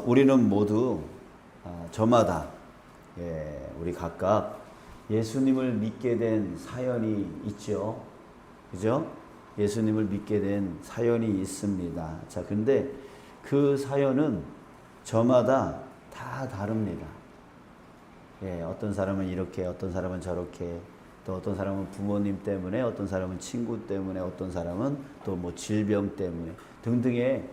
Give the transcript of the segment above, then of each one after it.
우리는 모두 저마다 우리 각각 예수님을 믿게 된 사연이 있죠. 그죠? 예수님을 믿게 된 사연이 있습니다. 자, 근데 그 사연은 저마다 다 다릅니다. 어떤 사람은 이렇게, 어떤 사람은 저렇게, 또 어떤 사람은 부모님 때문에, 어떤 사람은 친구 때문에, 어떤 사람은 또 뭐 질병 때문에 등등의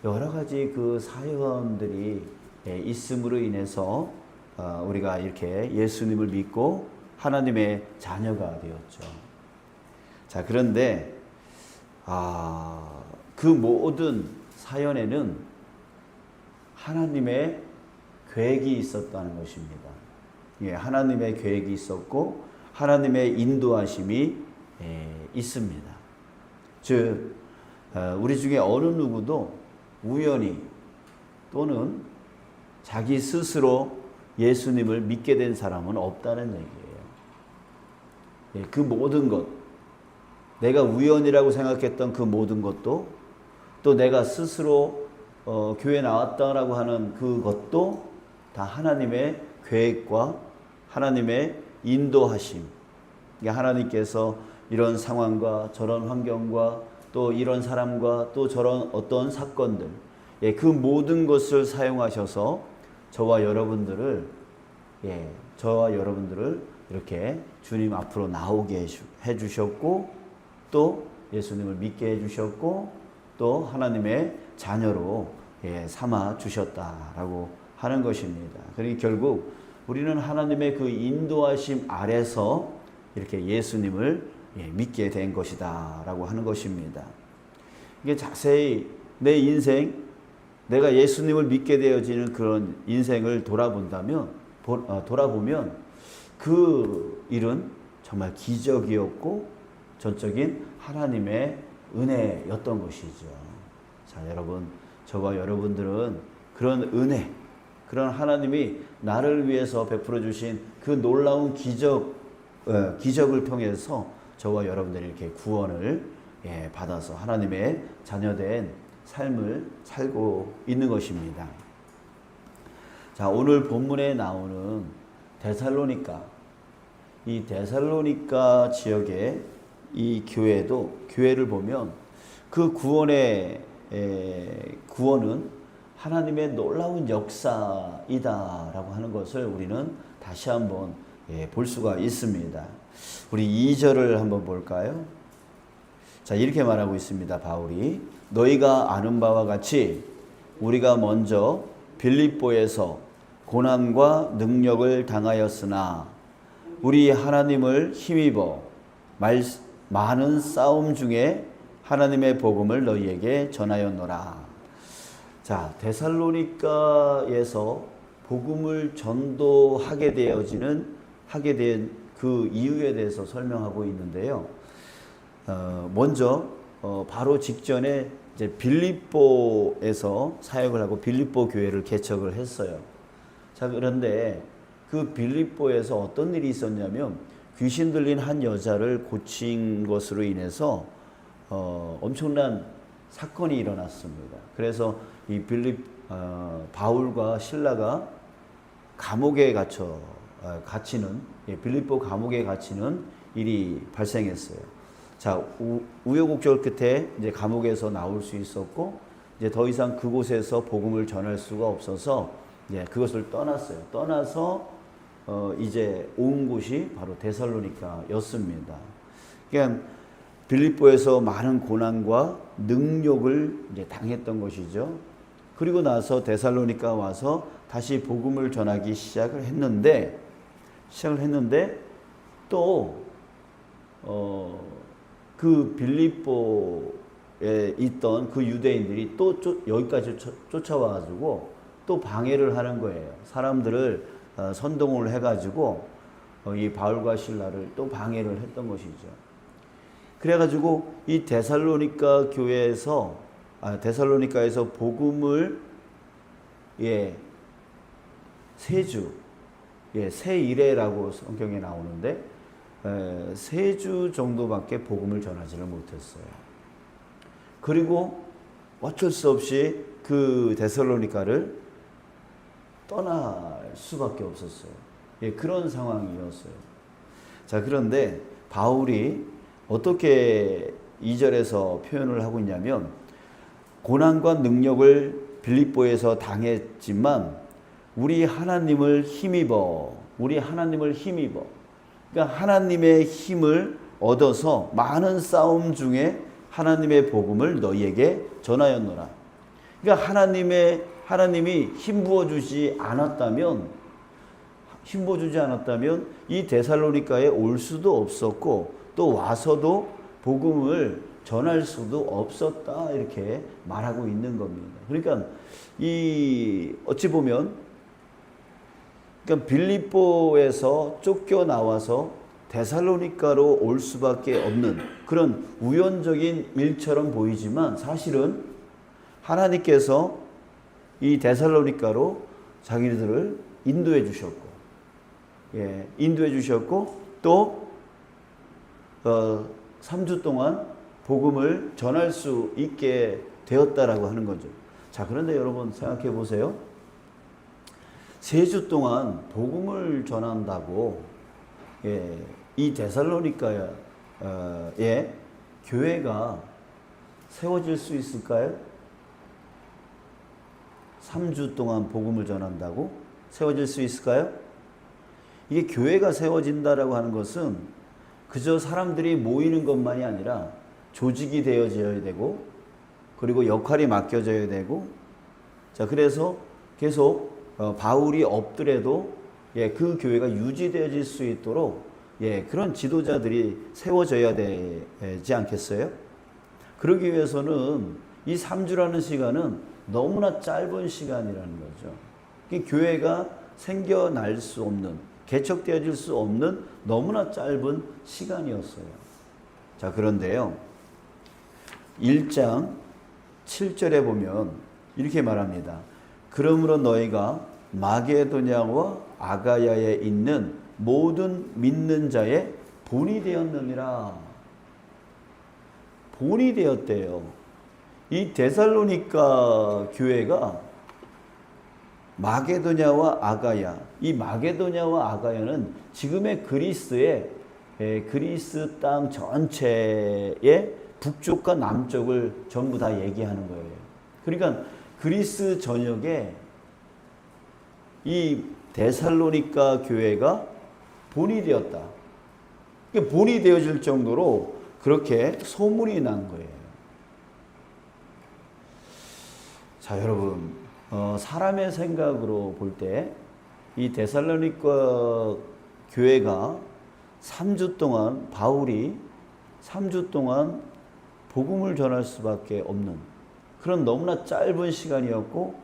여러 가지 그 사연들이 있음으로 인해서 우리가 이렇게 예수님을 믿고 하나님의 자녀가 되었죠. 자, 그런데 그 모든 사연에는 하나님의 계획이 있었다는 것입니다. 하나님의 계획이 있었고 하나님의 인도하심이 있습니다. 즉 우리 중에 어느 누구도 우연히 또는 자기 스스로 예수님을 믿게 된 사람은 없다는 얘기예요. 그 모든 것, 내가 우연이라고 생각했던 그 모든 것도, 또 내가 스스로 교회 나왔다라고 하는 그것도 다 하나님의 계획과 하나님의 인도하심. 하나님께서 이런 상황과 저런 환경과 또 이런 사람과 또 저런 어떤 사건들, 그 모든 것을 사용하셔서 저와 여러분들을 이렇게 주님 앞으로 나오게 해주셨고, 또 예수님을 믿게 해주셨고, 또 하나님의 자녀로 삼아 주셨다라고 하는 것입니다. 그러니 결국 우리는 하나님의 그 인도하심 아래서 이렇게 예수님을 믿게 된 것이다 라고 하는 것입니다. 이게 자세히 내 인생, 내가 예수님을 믿게 되어지는 그런 인생을 돌아보면 그 일은 정말 기적이었고 전적인 하나님의 은혜였던 것이죠. 자, 여러분, 저와 여러분들은 그런 은혜, 그런 하나님이 나를 위해서 베풀어 주신 그 놀라운 기적을 통해서 저와 여러분들이 이렇게 구원을 받아서 하나님의 자녀된 삶을 살고 있는 것입니다. 자, 오늘 본문에 나오는 데살로니가, 이 데살로니가 지역의 이 교회를 보면 그 구원은 하나님의 놀라운 역사이다라고 하는 것을 우리는 다시 한번 볼 수가 있습니다. 우리 2절을 한번 볼까요? 자, 이렇게 말하고 있습니다. 바울이 너희가 아는 바와 같이 우리가 먼저 빌립보에서 고난과 능력을 당하였으나 우리 하나님을 힘입어 많은 싸움 중에 하나님의 복음을 너희에게 전하였노라. 자, 데살로니가에서 복음을 전도하게 된 그 이유에 대해서 설명하고 있는데요. 먼저 바로 직전에 이제 빌립보에서 사역을 하고 빌립보 교회를 개척을 했어요. 자, 그런데 그 빌립보에서 어떤 일이 있었냐면 귀신 들린 한 여자를 고친 것으로 인해서 엄청난 사건이 일어났습니다. 그래서 이 바울과 실라가 감옥에 빌립보 감옥에 갇히는 일이 발생했어요. 자, 우여곡절 끝에 이제 감옥에서 나올 수 있었고, 이제 더 이상 그곳에서 복음을 전할 수가 없어서 그것을 떠났어요. 떠나서 이제 온 곳이 바로 데살로니가였습니다. 그러니까 빌립보에서 많은 고난과 능욕을 이제 당했던 것이죠. 그리고 나서 데살로니가 와서 다시 복음을 전하기 시작을 했는데 또 그 빌립보에 있던 그 유대인들이 또 여기까지 쫓아와가지고 또 방해를 하는 거예요. 사람들을 선동을 해가지고 이 바울과 실라를 또 방해를 했던 것이죠. 그래가지고 이 데살로니가에서 복음을 세 이레라고 성경에 나오는데 3주 정도밖에 복음을 전하지를 못했어요. 그리고 어쩔 수 없이 그 데살로니가를 떠날 수밖에 없었어요. 예, 그런 상황이었어요. 자, 그런데 바울이 어떻게 2절에서 표현을 하고 있냐면, 고난과 능력을 빌립보에서 당했지만 우리 하나님을 힘입어, 그러니까 하나님의 힘을 얻어서 많은 싸움 중에 하나님의 복음을 너희에게 전하였노라. 그러니까 하나님이 힘 부어주지 않았다면 이 데살로니가에 올 수도 없었고, 또 와서도 복음을 전할 수도 없었다, 이렇게 말하고 있는 겁니다. 그러니까 어찌 보면, 그러니까 빌립보에서 쫓겨나와서 데살로니가로 올 수밖에 없는 그런 우연적인 일처럼 보이지만, 사실은 하나님께서 이 데살로니가로 자기들을 인도해 주셨고, 또 3주 동안 복음을 전할 수 있게 되었다라고 하는 거죠. 자, 그런데 여러분 생각해 보세요. 3주 동안 복음을 전한다고 이 데살로니가의 교회가 세워질 수 있을까요? 3주 동안 복음을 전한다고 세워질 수 있을까요? 이게 교회가 세워진다라고 하는 것은 그저 사람들이 모이는 것만이 아니라 조직이 되어져야 되고, 그리고 역할이 맡겨져야 되고, 자, 그래서 계속 바울이 없더라도 그 교회가 유지되어질 수 있도록 그런 지도자들이 세워져야 되지 않겠어요? 그러기 위해서는 이 3주라는 시간은 너무나 짧은 시간이라는 거죠. 교회가 생겨날 수 없는, 개척되어질 수 없는 너무나 짧은 시간이었어요. 자, 그런데요, 1장 7절에 보면 이렇게 말합니다. 그러므로 너희가 마게도냐와 아가야에 있는 모든 믿는 자의 본이 되었느니라. 본이 되었대요. 이 데살로니가 교회가 마게도냐와 아가야, 이 마게도냐와 아가야는 지금의 그리스 땅 전체의 북쪽과 남쪽을 전부 다 얘기하는 거예요. 그러니까 그리스 전역에 이 데살로니가 교회가 본이 되었다. 본이 되어질 정도로 그렇게 소문이 난 거예요. 자, 여러분, 사람의 생각으로 볼 때 이 데살로니가 교회가 3주 동안, 바울이 3주 동안 복음을 전할 수밖에 없는 그런 너무나 짧은 시간이었고,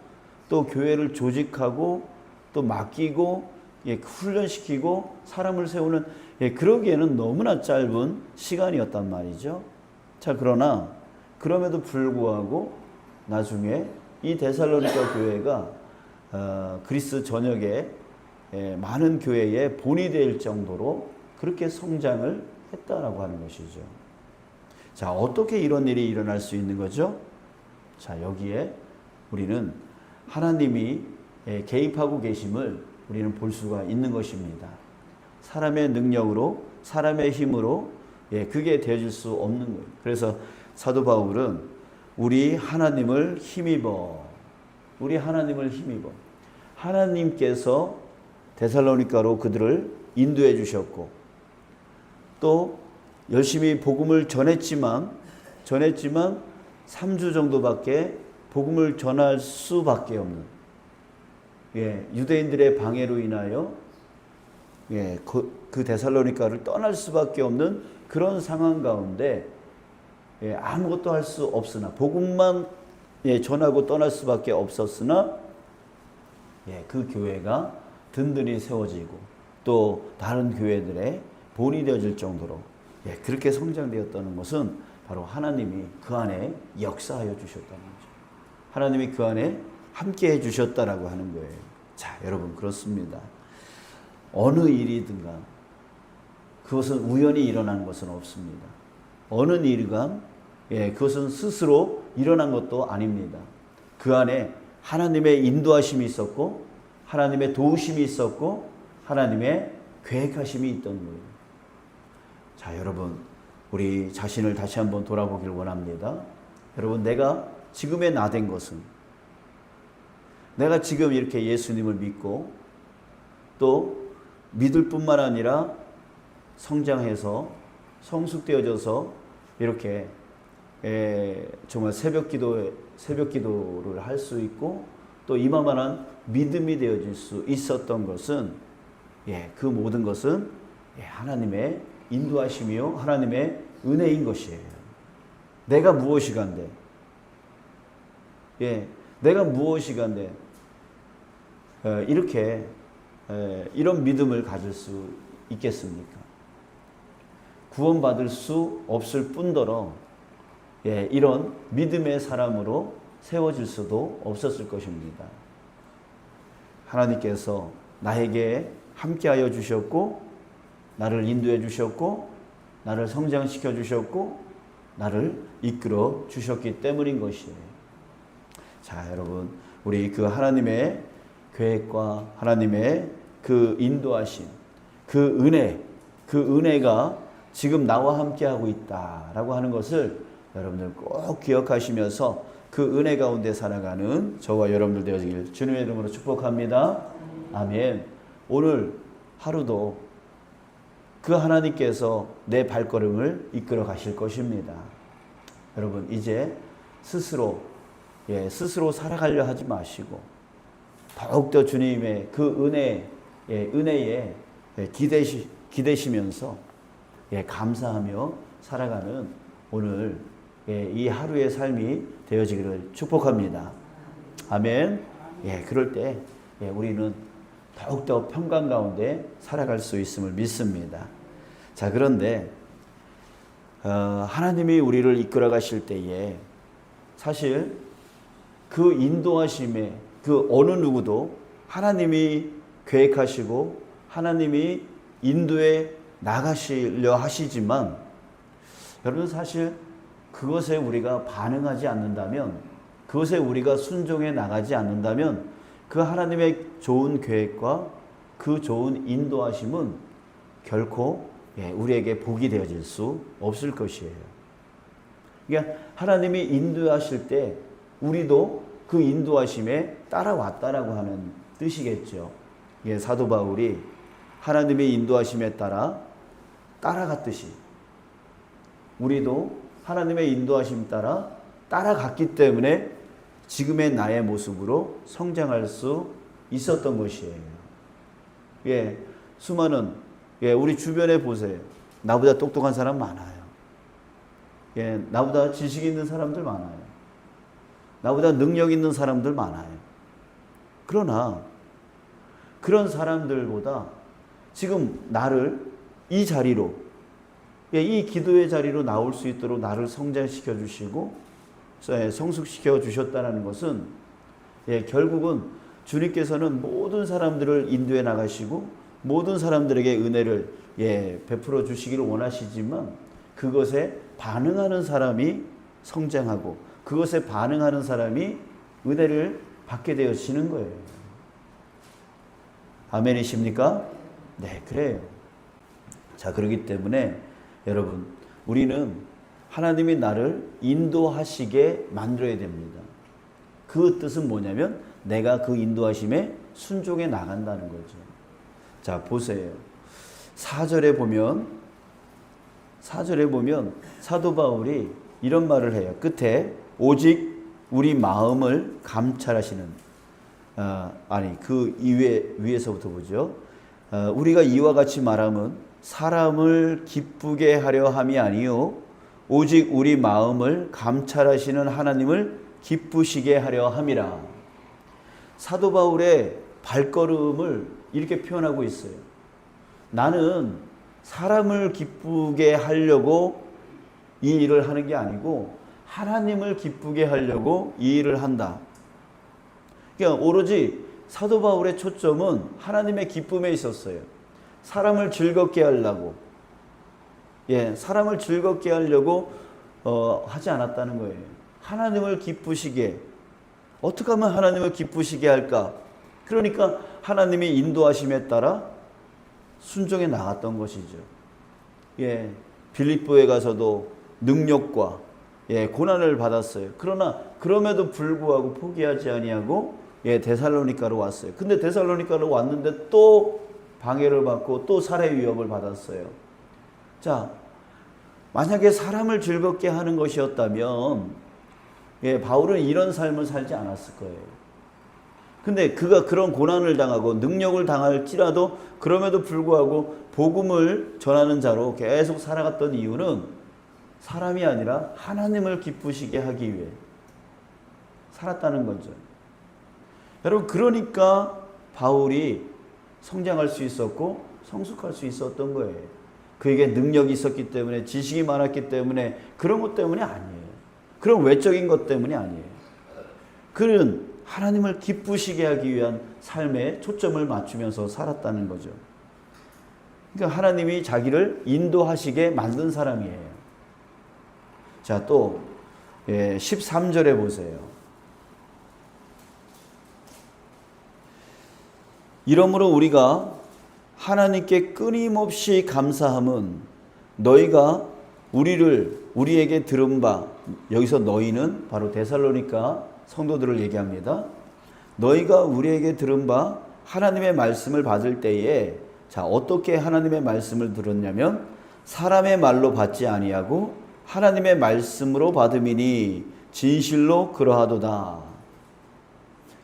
또 교회를 조직하고 또 맡기고 훈련시키고 사람을 세우는 그러기에는 너무나 짧은 시간이었단 말이죠. 자, 그럼에도 불구하고 나중에 이 데살로니가 교회가 그리스 전역에 많은 교회의 본이 될 정도로 그렇게 성장을 했다라고 하는 것이죠. 자, 어떻게 이런 일이 일어날 수 있는 거죠? 자, 여기에 우리는 하나님이 개입하고 계심을 우리는 볼 수가 있는 것입니다. 사람의 능력으로, 사람의 힘으로 그게 되어질 수 없는 거예요. 그래서 사도 바울은 우리 하나님을 힘입어, 하나님께서 데살로니가로 그들을 인도해 주셨고, 또 열심히 복음을 전했지만 3주 정도밖에 복음을 전할 수밖에 없는, 유대인들의 방해로 인하여 그 데살로니가를 떠날 수밖에 없는 그런 상황 가운데 아무것도 할 수 없으나, 복음만 전하고 떠날 수밖에 없었으나 그 교회가 든든히 세워지고 또 다른 교회들의 본이 되어질 정도로 그렇게 성장되었다는 것은 바로 하나님이 그 안에 역사하여 주셨다는 거죠. 하나님이 그 안에 함께 해 주셨다라고 하는 거예요. 자, 여러분, 그렇습니다. 어느 일이든가 그것은 우연히 일어난 것은 없습니다. 어느 일이간 그것은 스스로 일어난 것도 아닙니다. 그 안에 하나님의 인도하심이 있었고, 하나님의 도우심이 있었고 하나님의 계획하심이 있던 거예요. 자, 여러분, 우리 자신을 다시 한번 돌아보길 원합니다. 여러분, 내가 지금의 나 된 것은, 내가 지금 이렇게 예수님을 믿고 또 믿을 뿐만 아니라 성장해서 성숙되어져서 이렇게 정말 새벽 기도를 할 수 있고 또 이만한 믿음이 되어질 수 있었던 것은, 그 모든 것은 하나님의 인도하심이요 하나님의 은혜인 것이에요. 내가 무엇이간데, 내가 무엇이간데 이렇게 이런 믿음을 가질 수 있겠습니까? 구원받을 수 없을 뿐더러 이런 믿음의 사람으로 세워질 수도 없었을 것입니다. 하나님께서 나에게 함께하여 주셨고 나를 인도해 주셨고 나를 성장시켜 주셨고 나를 이끌어 주셨기 때문인 것이에요. 자, 여러분, 우리 그 하나님의 계획과 하나님의 그 인도하심, 그 은혜가 지금 나와 함께하고 있다라고 하는 것을 여러분들 꼭 기억하시면서 그 은혜 가운데 살아가는 저와 여러분들 되어지길 주님의 이름으로 축복합니다. 아멘. 오늘 하루도 그 하나님께서 내 발걸음을 이끌어 가실 것입니다. 여러분, 이제 스스로 살아가려 하지 마시고 더욱더 주님의 그 은혜에 기대시면서 감사하며 살아가는 오늘 이 하루의 삶이 되어지기를 축복합니다. 아멘. 그럴 때 우리는 더욱더 평강 가운데 살아갈 수 있음을 믿습니다. 자, 그런데 하나님이 우리를 이끌어 가실 때에 사실 그 인도하심에 그 어느 누구도 하나님이 계획하시고 하나님이 인도해 나가시려 하시지만 여러분, 사실 그것에 우리가 반응하지 않는다면, 그것에 우리가 순종해 나가지 않는다면 그 하나님의 좋은 계획과 그 좋은 인도하심은 결코 우리에게 복이 되어질 수 없을 것이에요. 그러니까 하나님이 인도하실 때 우리도 그 인도하심에 따라왔다라고 하는 뜻이겠죠. 사도 바울이 하나님의 인도하심에 따라갔듯이 우리도 하나님의 인도하심 따라 따라갔기 때문에 지금의 나의 모습으로 성장할 수 있었던 것이에요. 수많은 우리 주변에 보세요. 나보다 똑똑한 사람 많아요. 나보다 지식 있는 사람들 많아요. 나보다 능력 있는 사람들 많아요. 그러나 그런 사람들보다 지금 나를 이 자리로, 이 기도의 자리로 나올 수 있도록 나를 성장시켜 주시고 성숙시켜 주셨다는 것은 결국은 주님께서는 모든 사람들을 인도해 나가시고 모든 사람들에게 은혜를 베풀어 주시기를 원하시지만 그것에 반응하는 사람이 성장하고 그것에 반응하는 사람이 은혜를 받게 되어지는 거예요. 아멘이십니까? 네, 그래요. 자, 그렇기 때문에 여러분, 우리는 하나님이 나를 인도하시게 만들어야 됩니다. 그 뜻은 뭐냐면 내가 그 인도하심에 순종해 나간다는 거죠. 자, 보세요. 4절에 보면 사도 바울이 이런 말을 해요. 끝에 오직 우리 마음을 감찰하시는 그 위에서부터 보죠. 우리가 이와 같이 말함은 사람을 기쁘게 하려 함이 아니요 오직 우리 마음을 감찰하시는 하나님을 기쁘시게 하려 함이라. 사도 바울의 발걸음을 이렇게 표현하고 있어요. 나는 사람을 기쁘게 하려고 이 일을 하는 게 아니고 하나님을 기쁘게 하려고 이 일을 한다. 그러니까 오로지 사도 바울의 초점은 하나님의 기쁨에 있었어요. 사람을 즐겁게 하려고, 사람을 즐겁게 하려고 하지 않았다는 거예요. 하나님을 기쁘시게, 어떻게 하면 하나님을 기쁘시게 할까? 그러니까 하나님이 인도하심에 따라 순종해 나갔던 것이죠. 예, 빌립보에 가서도 능력과 고난을 받았어요. 그러나 그럼에도 불구하고 포기하지 아니하고 데살로니가로 왔어요. 근데 데살로니가로 왔는데 또 방해를 받고 또 살해 위협을 받았어요. 자, 만약에 사람을 즐겁게 하는 것이었다면 바울은 이런 삶을 살지 않았을 거예요. 근데 그가 그런 고난을 당하고 능력을 당할지라도 그럼에도 불구하고 복음을 전하는 자로 계속 살아갔던 이유는 사람이 아니라 하나님을 기쁘시게 하기 위해 살았다는 거죠. 여러분, 그러니까 바울이 성장할 수 있었고 성숙할 수 있었던 거예요. 그에게 능력이 있었기 때문에, 지식이 많았기 때문에, 그런 것 때문이 아니에요. 그런 외적인 것 때문이 아니에요. 그는 하나님을 기쁘시게 하기 위한 삶에 초점을 맞추면서 살았다는 거죠. 그러니까 하나님이 자기를 인도하시게 만든 사람이에요. 자, 또 13절에 보세요. 이러므로 우리가 하나님께 끊임없이 감사함은 너희가 우리에게 들은 바, 여기서 너희는 바로 데살로니가 성도들을 얘기합니다. 너희가 우리에게 들은 바 하나님의 말씀을 받을 때에, 자, 어떻게 하나님의 말씀을 들었냐면 사람의 말로 받지 아니하고 하나님의 말씀으로 받음이니 진실로 그러하도다.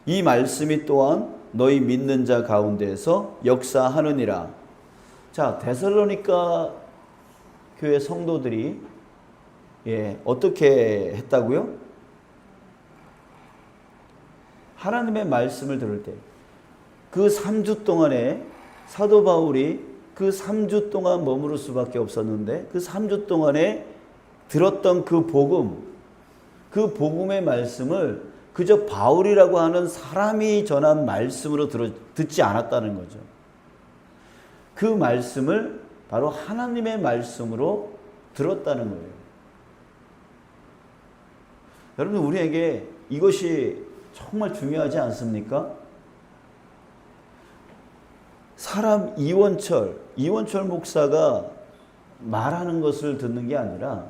이 말씀이 또한 너희 믿는 자 가운데에서 역사하느니라. 자, 데살로니가 교회 성도들이 어떻게 했다고요? 하나님의 말씀을 들을 때 그 3주 동안에 사도 바울이 그 3주 동안 머무를 수밖에 없었는데 그 3주 동안에 들었던 그 복음의 말씀을 그저 바울이라고 하는 사람이 전한 말씀으로 듣지 않았다는 거죠. 그 말씀을 바로 하나님의 말씀으로 들었다는 거예요. 여러분, 우리에게 이것이 정말 중요하지 않습니까? 사람 이원철 목사가 말하는 것을 듣는 게 아니라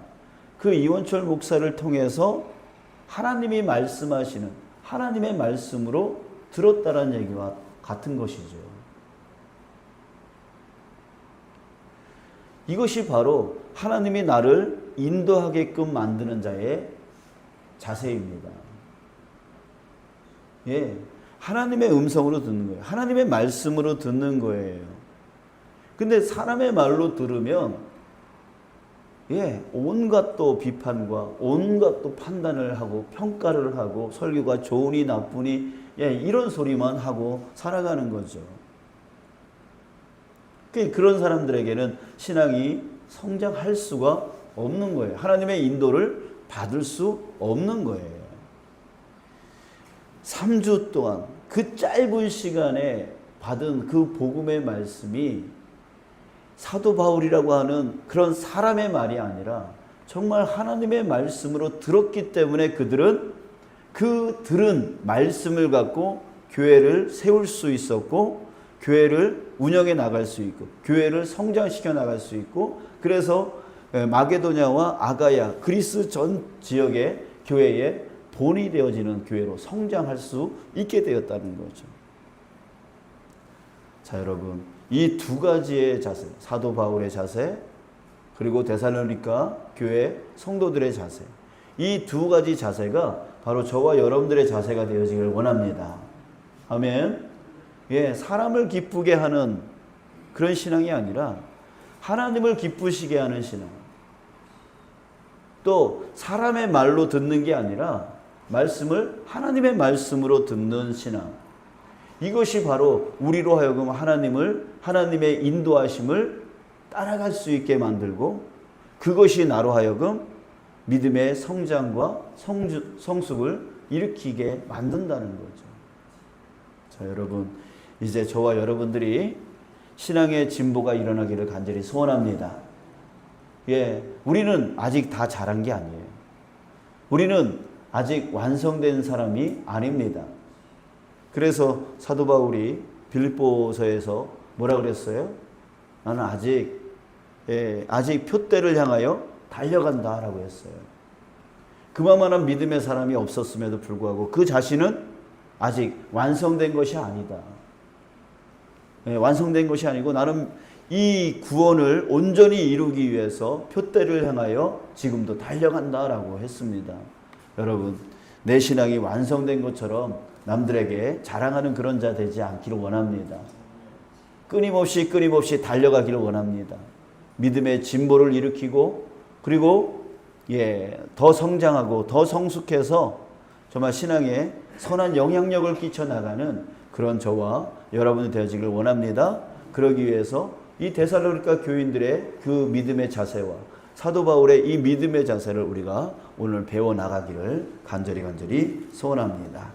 그 이원철 목사를 통해서 하나님이 말씀하시는 하나님의 말씀으로 들었다는 얘기와 같은 것이죠. 이것이 바로 하나님이 나를 인도하게끔 만드는 자의 자세입니다. 하나님의 음성으로 듣는 거예요. 하나님의 말씀으로 듣는 거예요. 근데 사람의 말로 들으면 온갖 또 비판과 온갖 또 판단을 하고 평가를 하고 설교가 좋으니 나쁘니 이런 소리만 하고 살아가는 거죠. 그런 사람들에게는 신앙이 성장할 수가 없는 거예요. 하나님의 인도를 받을 수 없는 거예요. 3주 동안 그 짧은 시간에 받은 그 복음의 말씀이 사도 바울이라고 하는 그런 사람의 말이 아니라 정말 하나님의 말씀으로 들었기 때문에 그들은 그 들은 말씀을 갖고 교회를 세울 수 있었고 교회를 운영해 나갈 수 있고 교회를 성장시켜 나갈 수 있고 그래서 마게도냐와 아가야 그리스 전 지역의 교회에 본이 되어지는 교회로 성장할 수 있게 되었다는 거죠. 자, 여러분, 이 두 가지의 자세, 사도 바울의 자세 그리고 데살로니가 교회 성도들의 자세, 이 두 가지 자세가 바로 저와 여러분들의 자세가 되어지길 원합니다. 아멘. 사람을 기쁘게 하는 그런 신앙이 아니라 하나님을 기쁘시게 하는 신앙, 또 사람의 말로 듣는 게 아니라 말씀을 하나님의 말씀으로 듣는 신앙, 이것이 바로 우리로 하여금 하나님의 인도하심을 따라갈 수 있게 만들고 그것이 나로 하여금 믿음의 성장과 성숙을 일으키게 만든다는 거죠. 자, 여러분, 이제 저와 여러분들이 신앙의 진보가 일어나기를 간절히 소원합니다. 우리는 아직 다 자란 게 아니에요. 우리는 아직 완성된 사람이 아닙니다. 그래서 사도 바울이 빌립보서에서 뭐라 그랬어요? 나는 아직 표대를 향하여 달려간다라고 했어요. 그만한 믿음의 사람이 없었음에도 불구하고 그 자신은 아직 완성된 것이 아니다. 완성된 것이 아니고 나는 이 구원을 온전히 이루기 위해서 표대를 향하여 지금도 달려간다라고 했습니다. 여러분, 내 신앙이 완성된 것처럼 남들에게 자랑하는 그런 자 되지 않기를 원합니다. 끊임없이 달려가기를 원합니다. 믿음의 진보를 일으키고 그리고 더 성장하고 더 성숙해서 정말 신앙에 선한 영향력을 끼쳐나가는 그런 저와 여러분이 되어지기를 원합니다. 그러기 위해서 이 데살로니가 교인들의 그 믿음의 자세와 사도 바울의 이 믿음의 자세를 우리가 오늘 배워나가기를 간절히 소원합니다.